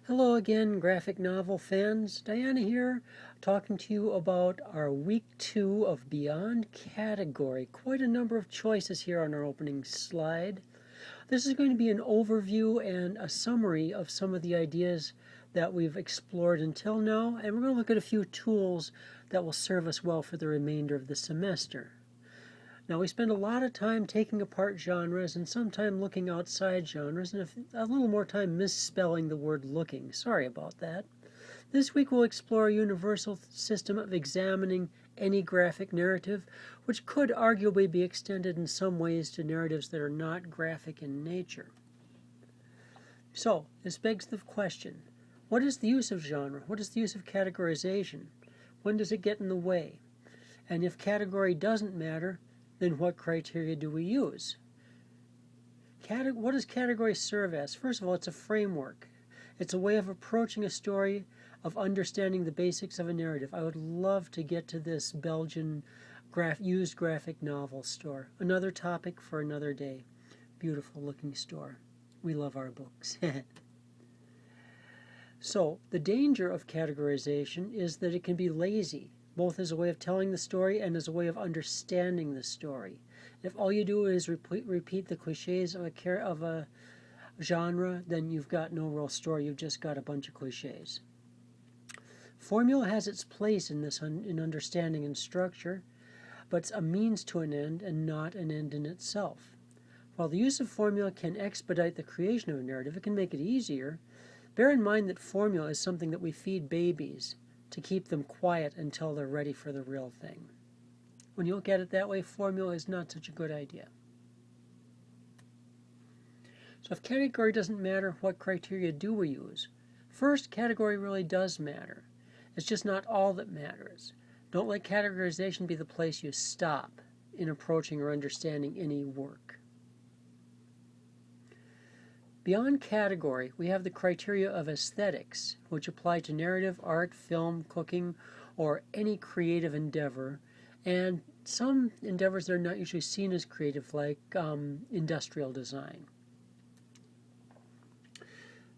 Hello again, graphic novel fans. Diana here, talking to you about our week 2 of Beyond Category. Quite a number of choices here on our opening slide. This is going to be an overview and a summary of some of the ideas that we've explored until now, and we're going to look at a few tools that will serve us well for the remainder of the semester. Now, we spend a lot of time taking apart genres and some time looking outside genres, and a little more time misspelling the word looking. Sorry about that. This week we'll explore a universal system of examining any graphic narrative, which could arguably be extended in some ways to narratives that are not graphic in nature. So, this begs the question, what is the use of genre? What is the use of categorization? When does it get in the way? And if category doesn't matter, then what criteria do we use? What does category serve as? First of all, it's a framework. It's a way of approaching a story, of understanding the basics of a narrative. I would love to get to this Belgian used graphic novel store. Another topic for another day. Beautiful looking store. We love our books. So, the danger of categorization is that it can be lazy, both as a way of telling the story and as a way of understanding the story. If all you do is repeat the cliches of a genre, then you've got no real story. You've just got a bunch of cliches. Formula has its place in in understanding and structure, but it's a means to an end and not an end in itself. While the use of formula can expedite the creation of a narrative, it can make it easier. Bear in mind that formula is something that we feed babies to keep them quiet until they're ready for the real thing. When you look at it that way, formula is not such a good idea. So if category doesn't matter, what criteria do we use? First, category really does matter. It's just not all that matters. Don't let categorization be the place you stop in approaching or understanding any work. Beyond category, we have the criteria of aesthetics, which apply to narrative, art, film, cooking, or any creative endeavor, and some endeavors that are not usually seen as creative, like industrial design.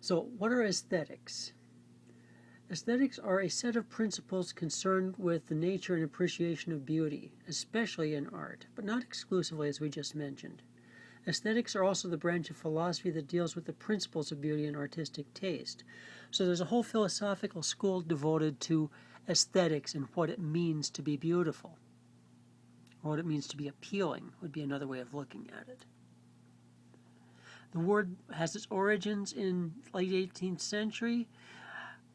So, what are aesthetics? Aesthetics are a set of principles concerned with the nature and appreciation of beauty, especially in art, but not exclusively, as we just mentioned. Aesthetics are also the branch of philosophy that deals with the principles of beauty and artistic taste. So there's a whole philosophical school devoted to aesthetics and what it means to be beautiful. Or what it means to be appealing would be another way of looking at it. The word has its origins in late 18th century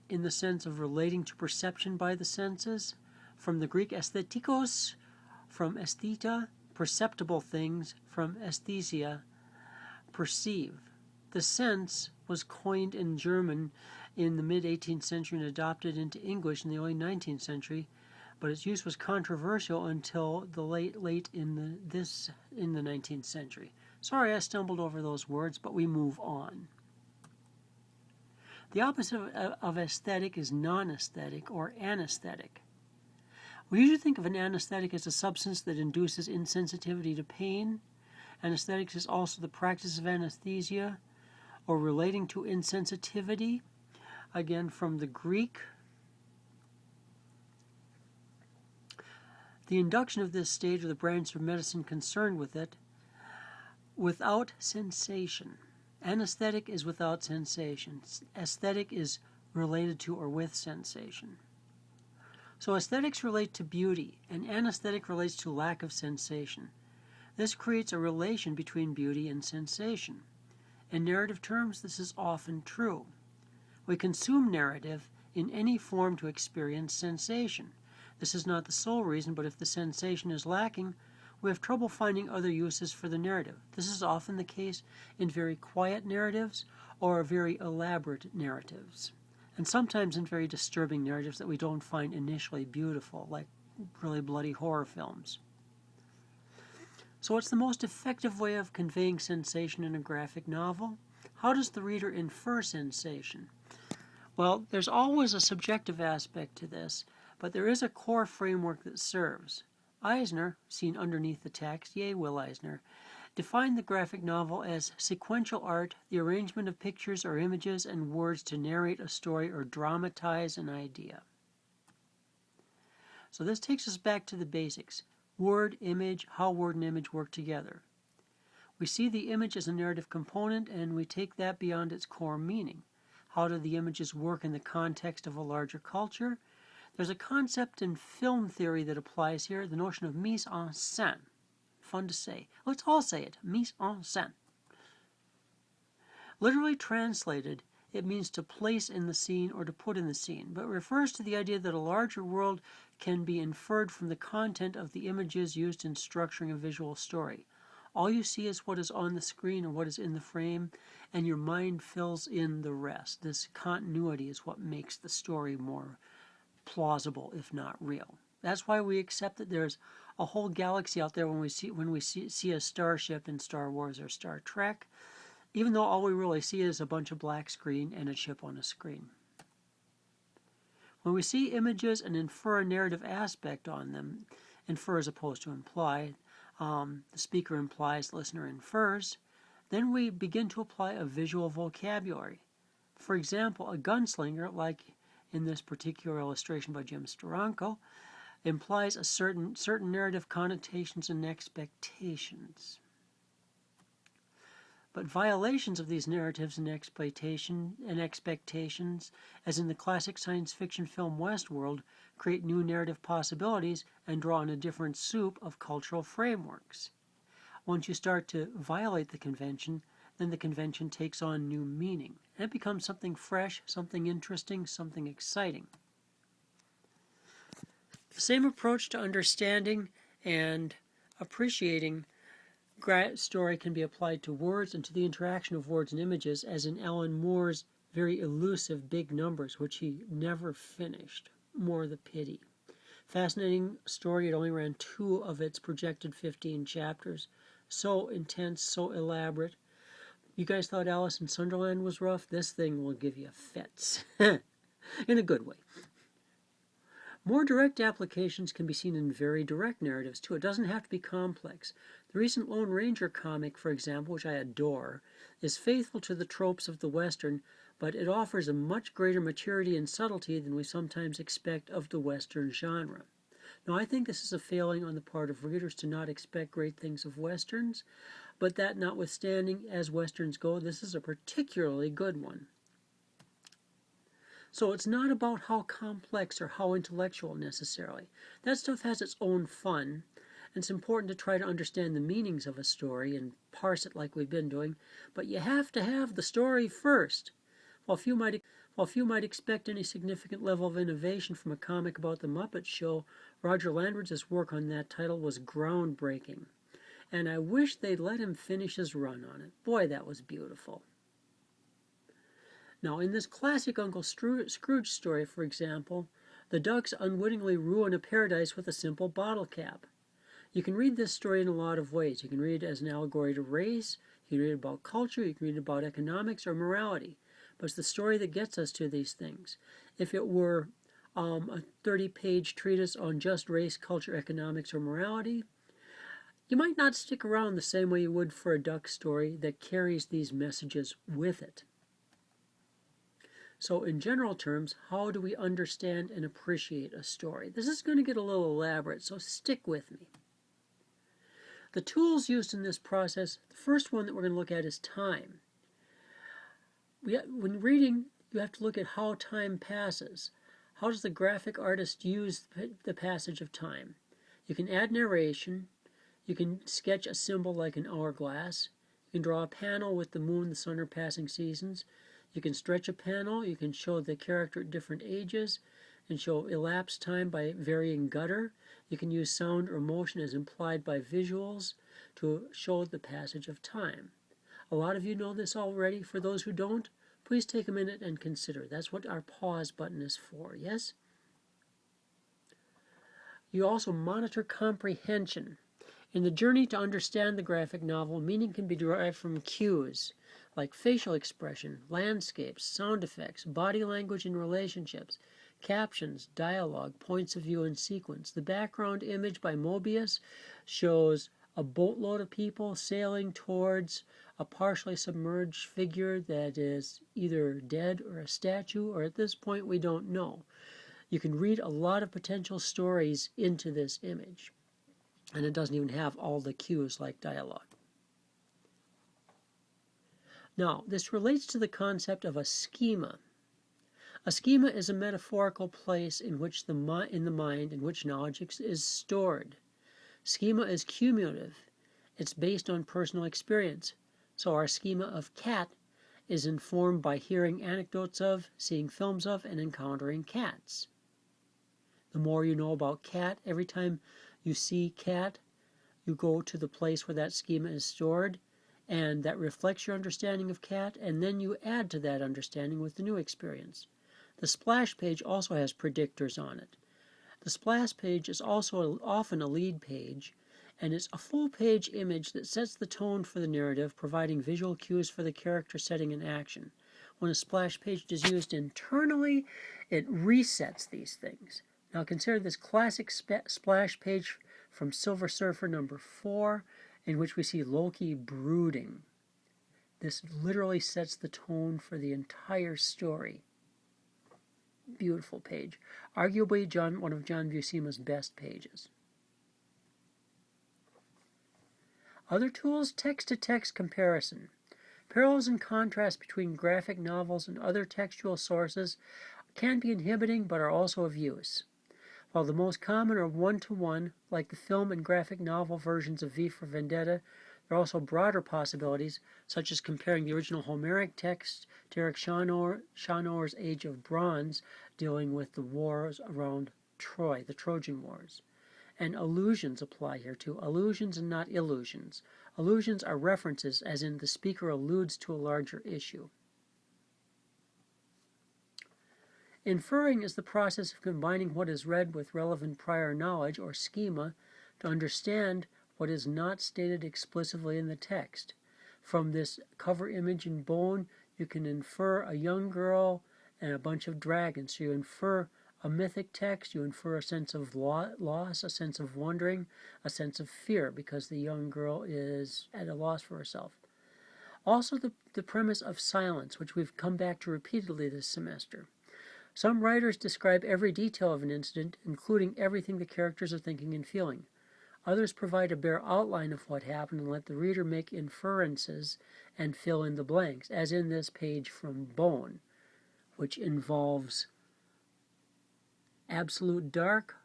in the sense of relating to perception by the senses, from the Greek aesthetikos, from aestheta, perceptible things, from aesthesia, perceive. The sense was coined in German in the mid-18th century and adopted into English in the early 19th century, but its use was controversial until the late in the 19th century. Sorry I stumbled over those words, but we move on. The opposite of aesthetic is non-aesthetic or anesthetic. We usually think of an anesthetic as a substance that induces insensitivity to pain. Anesthetics is also the practice of anesthesia or relating to insensitivity, again from the Greek. The induction of this stage of the branch of medicine concerned with it, without sensation. Anesthetic is without sensation. Aesthetic is related to or with sensation. So aesthetics relate to beauty, and anesthetic relates to lack of sensation. This creates a relation between beauty and sensation. In narrative terms, this is often true. We consume narrative in any form to experience sensation. This is not the sole reason, but if the sensation is lacking, we have trouble finding other uses for the narrative. This is often the case in very quiet narratives or very elaborate narratives, and sometimes in very disturbing narratives that we don't find initially beautiful, like really bloody horror films. So what's the most effective way of conveying sensation in a graphic novel? How does the reader infer sensation? Well, there's always a subjective aspect to this, but there is a core framework that serves. Eisner, seen underneath the text, yay Will Eisner, Define the graphic novel as sequential art, the arrangement of pictures or images and words to narrate a story or dramatize an idea. So this takes us back to the basics. Word, image, how word and image work together. We see the image as a narrative component and we take that beyond its core meaning. How do the images work in the context of a larger culture? There's a concept in film theory that applies here, the notion of mise en scène. Fun to say. Let's all say it, mise en scène. Literally translated, it means to place in the scene or to put in the scene, but refers to the idea that a larger world can be inferred from the content of the images used in structuring a visual story. All you see is what is on the screen or what is in the frame, and your mind fills in the rest. This continuity is what makes the story more plausible, if not real. That's why we accept that there's a whole galaxy out there when we see a starship in Star Wars or Star Trek, even though all we really see is a bunch of black screen and a chip on a screen. When we see images and infer a narrative aspect on them, infer as opposed to imply, the speaker implies, the listener infers, then we begin to apply a visual vocabulary. For example, a gunslinger, like in this particular illustration by Jim Steranko, implies a certain narrative connotations and expectations. But violations of these narratives and expectations, as in the classic science fiction film Westworld, create new narrative possibilities and draw on a different soup of cultural frameworks. Once you start to violate the convention, then the convention takes on new meaning. And it becomes something fresh, something interesting, something exciting. The same approach to understanding and appreciating story can be applied to words and to the interaction of words and images, as in Alan Moore's very elusive Big Numbers, which he never finished. More the pity. Fascinating story. It only ran 2 of its projected 15 chapters. So intense, so elaborate. You guys thought Alice in Sunderland was rough? This thing will give you fits. In a good way. More direct applications can be seen in very direct narratives, too. It doesn't have to be complex. The recent Lone Ranger comic, for example, which I adore, is faithful to the tropes of the Western, but it offers a much greater maturity and subtlety than we sometimes expect of the Western genre. Now, I think this is a failing on the part of readers to not expect great things of Westerns, but that notwithstanding, as Westerns go, this is a particularly good one. So it's not about how complex or how intellectual necessarily. That stuff has its own fun, and it's important to try to understand the meanings of a story and parse it like we've been doing, but you have to have the story first. While few might expect any significant level of innovation from a comic about the Muppet Show, Roger Landridge's work on that title was groundbreaking. And I wish they'd let him finish his run on it. Boy, that was beautiful. Now, in this classic Uncle Scrooge story, for example, the ducks unwittingly ruin a paradise with a simple bottle cap. You can read this story in a lot of ways. You can read it as an allegory to race, you can read about culture, you can read about economics or morality. But it's the story that gets us to these things. If it were a 30-page treatise on just race, culture, economics, or morality, you might not stick around the same way you would for a duck story that carries these messages with it. So in general terms, how do we understand and appreciate a story? This is going to get a little elaborate, so stick with me. The tools used in this process, the first one that we're going to look at is time. When reading, you have to look at how time passes. How does the graphic artist use the passage of time? You can add narration. You can sketch a symbol like an hourglass. You can draw a panel with the moon, the sun, or passing seasons. You can stretch a panel. You can show the character at different ages and show elapsed time by varying gutter. You can use sound or motion as implied by visuals to show the passage of time. A lot of you know this already. For those who don't, please take a minute and consider. That's what our pause button is for, yes? You also monitor comprehension. In the journey to understand the graphic novel, meaning can be derived from cues like facial expression, landscapes, sound effects, body language and relationships, captions, dialogue, points of view, and sequence. The background image by Mobius shows a boatload of people sailing towards a partially submerged figure that is either dead or a statue, or at this point we don't know. You can read a lot of potential stories into this image, and it doesn't even have all the cues like dialogue. Now, this relates to the concept of a schema. A schema is a metaphorical place in which in the mind in which knowledge is stored. Schema is cumulative. It's based on personal experience. So our schema of cat is informed by hearing anecdotes of, seeing films of, and encountering cats. The more you know about cat, every time you see cat, you go to the place where that schema is stored, and that reflects your understanding of cat, and then you add to that understanding with the new experience. The splash page also has predictors on it. The splash page is also often a lead page, and it's a full-page image that sets the tone for the narrative, providing visual cues for the character setting and action. When a splash page is used internally, it resets these things. Now consider this classic splash page from Silver Surfer number 4, in which we see Loki brooding. This literally sets the tone for the entire story. Beautiful page. Arguably one of John Buscema's best pages. Other tools, text-to-text comparison. Parallels and contrasts between graphic novels and other textual sources can be inhibiting but are also of use. While the most common are one-to-one, like the film and graphic novel versions of V for Vendetta, there are also broader possibilities, such as comparing the original Homeric text to Eric Schaunor's Age of Bronze, dealing with the wars around Troy, the Trojan Wars. And allusions apply here too. Allusions and not illusions. Allusions are references, as in the speaker alludes to a larger issue. Inferring is the process of combining what is read with relevant prior knowledge, or schema, to understand what is not stated explicitly in the text. From this cover image in Bone, you can infer a young girl and a bunch of dragons. So you infer a mythic text, you infer a sense of loss, a sense of wondering, a sense of fear, because the young girl is at a loss for herself. Also the premise of silence, which we've come back to repeatedly this semester. Some writers describe every detail of an incident, including everything the characters are thinking and feeling. Others provide a bare outline of what happened and let the reader make inferences and fill in the blanks, as in this page from Bone, which involves absolute dark,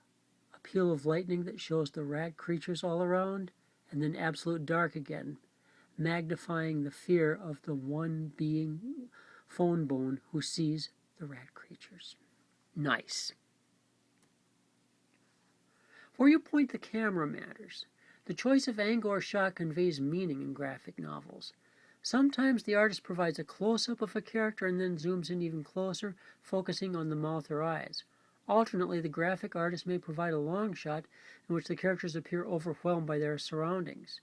a peal of lightning that shows the rat creatures all around, and then absolute dark again, magnifying the fear of the one being, Phone Bone, who sees the rat creatures. Nice. Where you point the camera matters. The choice of angle or shot conveys meaning in graphic novels. Sometimes the artist provides a close-up of a character and then zooms in even closer, focusing on the mouth or eyes. Alternately, the graphic artist may provide a long shot in which the characters appear overwhelmed by their surroundings.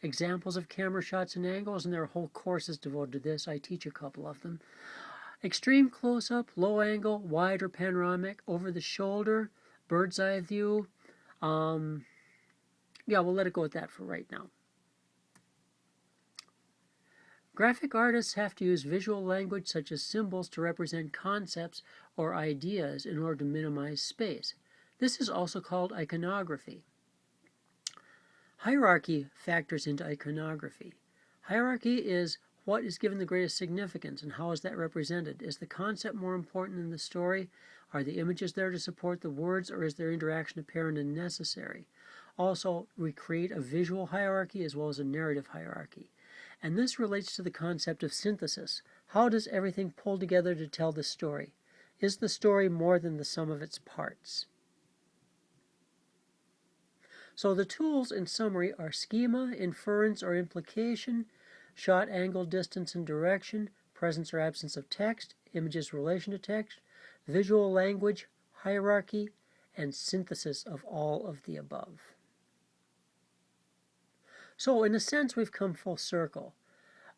Examples of camera shots and angles, and there are whole courses devoted to this. I teach a couple of them. Extreme close-up, low angle, wide or panoramic, over the shoulder, bird's eye view. Yeah, we'll let it go at that for right now. Graphic artists have to use visual language such as symbols to represent concepts or ideas in order to minimize space. This is also called iconography. Hierarchy factors into iconography. Hierarchy is what is given the greatest significance, and how is that represented? Is the concept more important than the story? Are the images there to support the words, or is their interaction apparent and necessary? Also, we create a visual hierarchy as well as a narrative hierarchy. And this relates to the concept of synthesis. How does everything pull together to tell the story? Is the story more than the sum of its parts? So the tools, in summary, are schema, inference or implication, shot, angle, distance, and direction, presence or absence of text, images relation to text, visual language, hierarchy, and synthesis of all of the above. So, in a sense, we've come full circle.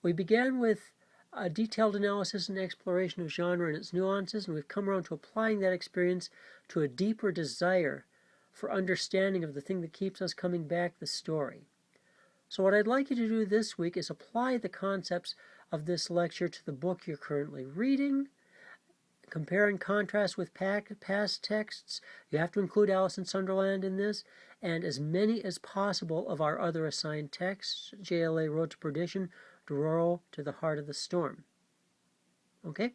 We began with a detailed analysis and exploration of genre and its nuances, and we've come around to applying that experience to a deeper desire for understanding of the thing that keeps us coming back, the story. So what I'd like you to do this week is apply the concepts of this lecture to the book you're currently reading. Compare and contrast with past texts. You have to include Alice in Sunderland in this, and as many as possible of our other assigned texts, JLA Road to Perdition, Dororo, To the Heart of the Storm. Okay?